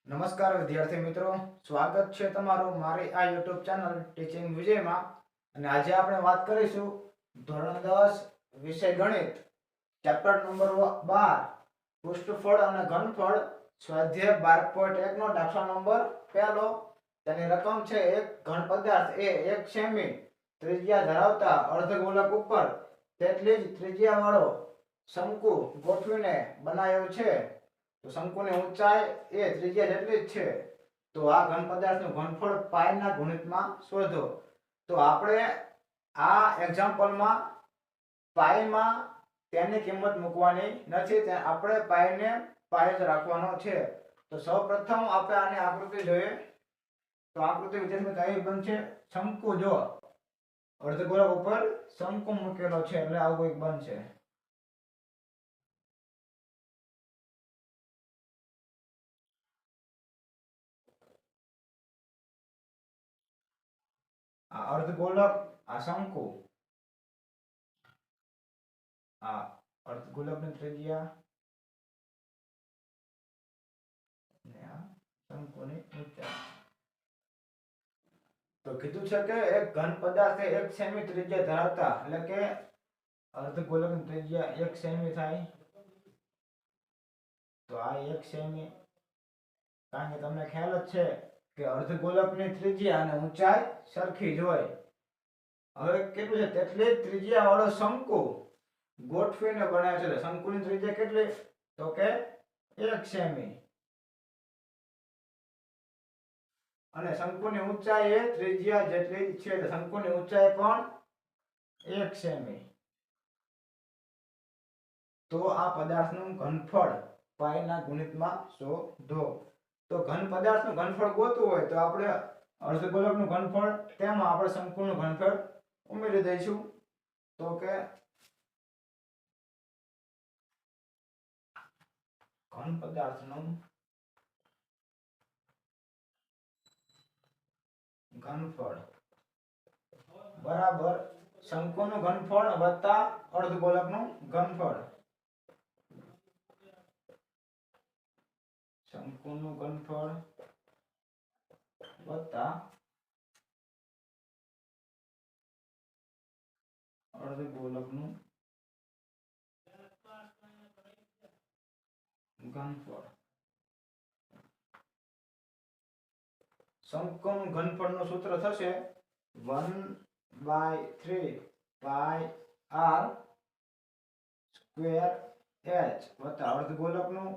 નમસ્કાર વિદ્યાર્થી મિત્રો, સ્વાગત છે તમારું મારી આ YouTube ચેનલ ટીચિંગ વિજયમાં. અને આજે આપણે વાત કરીશું ધોરણ 10 વિષય ગણિત ચેપ્ટર નંબર 12 પૃષ્ઠફળ અને ઘનફળ સ્વાધ્યાય 12.1 નો દાખલા નંબર 1. તેની રકમ છે એક ઘન પદાર્થ એ 1 સેમી ત્રિજ્યા ધરાવતા અર્ધગોલક ઉપર તેટલી જ ત્રિજ્યા વાળો શંકુ ગોઠવીને બનાવ્યો છે. તો શંકુની ઊંચાઈ એ ત્રિજ્યા જેટલી જ છે. તો આ ઘન પદાર્થનું ઘનફળ પાઈ ના ગુણિતમાં શોધો. તો આપણે આ એક્ઝામ્પલમાં પાઈમાં તેની કિંમત મૂકવાની નથી, આપણે પાઈને પાઈ જ રાખવાનો છે. તો સૌપ્રથમ આપણે આની આકૃતિ જોઈએ. તો આકૃતિ વિદ્યાર્થી કઈ બનશે? શંકુ. જો અર્ધગોળક ઉપર શંકુ મૂકેલો છે એટલે આવું એક બનશે. આ અર્ધગોલક, આ શંકુ, આ અર્ધગોલકની ત્રિજ્યા અને આ શંકુની ઊંચાઈ. તો કીધું છે કે એક ઘન પદાર્થ 1 સેમી ત્રિજ્યા ધરાવતા, એટલે કે અર્ધગોલકની ત્રિજ્યા 1 સેમી થાય. તો આ 1 સેમી, કારણ કે તમને ખ્યાલ જ છે કે અર્ધગોલકની ત્રિજ્યા અને ઊંચાઈ સરખી જ હોય. હવે કેટલું છે? તેટલી જ ત્રિજ્યા વાળો શંકુ ગોઠવીને બનાવ્યો છે. શંકુની ત્રિજ્યા કેટલી? તો કે 1 સેમી. અને શંકુની ઊંચાઈ એ ત્રિજ્યા જેટલી જ છે. શંકુની ઊંચાઈ પણ 1 સેમી. તો આ પદાર્થનું ઘનફળ પાઈના ગુણિતમાં શોધો. તો ઘન પદાર્થનું ઘનફળ ગોતવું હોય તો આપણે અર્ધગોલકનું ઘનફળ, તેમાં આપણે શંકુનું ઘનફળ ઉમેરી દઈશું. તો કે ઘન પદાર્થનું ઘનફળ બરાબર શંકુનું ઘનફળ વત્તા અર્ધગોલકનું ઘનફળ. શંકુનું ઘનફળ વત્તા અર્ધગોલકનું ઘનફળ. શંકુનું ઘનફળનું સૂત્ર થશે 1/3 પાઈ r સ્ક્વેર h વત્તા અર્ધગોલકનું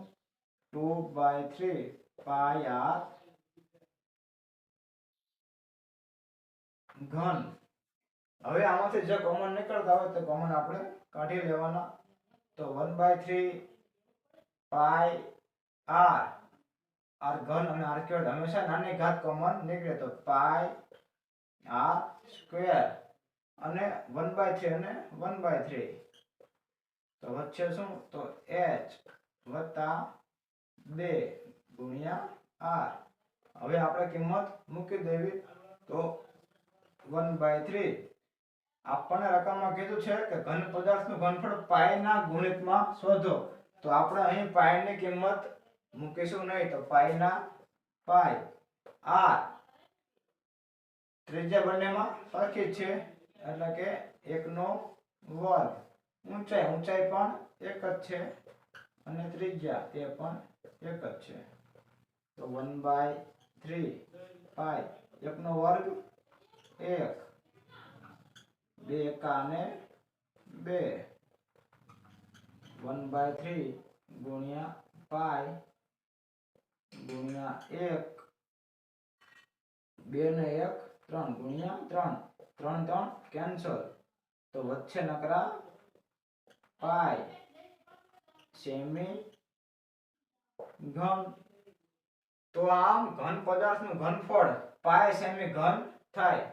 2/3 પાઈ r ઘન. હવે આમાંથી જે કોમન નીકળતા હોય તો કોમન આપણે કાઢી લેવાના. તો 1/3 પાઈ r r ઘન અને r ક્યુબ હંમેશા નાની ઘાત કોમન નીકળે. તો પાઈ r સ્ક્વેર અને 1/3 અને 1/3. તો વચ્ચે શું? તો h વત્તા 2 ગુણ્યા r. હવે આપણે કિંમત મૂકી દેવી. તો 1/3 આપણને રકમમાં કીધું છે કે ઘન પદાર્થનું ઘનફળ પાઈના ગુણિતમાં શોધો. તો આપણે અહીં પાઈની કિંમત મૂકીશું નહીં. તો પાઈના પાઈ r ત્રિજ્યા બંનેમાં સરખી છે એટલે કે 1/2. ઊંચાઈ પણ એક જ છે અને ત્રિજ્યા એ પણ એક જ છે. તો 1/3 પાઈ 1/2 1 2 એકા અને 2 1/3 ગુણ્યા પાઈ ગુણ્યા 1 2 ને 1 3 ગુણ્યા 3 3 3 કેન્સલ. તો વચ્ચે નકરા પાઈ સેમી ઘન. તો આમ ઘન પદાર્થનું ઘનફળ પાઈ સેમી ઘન થાય.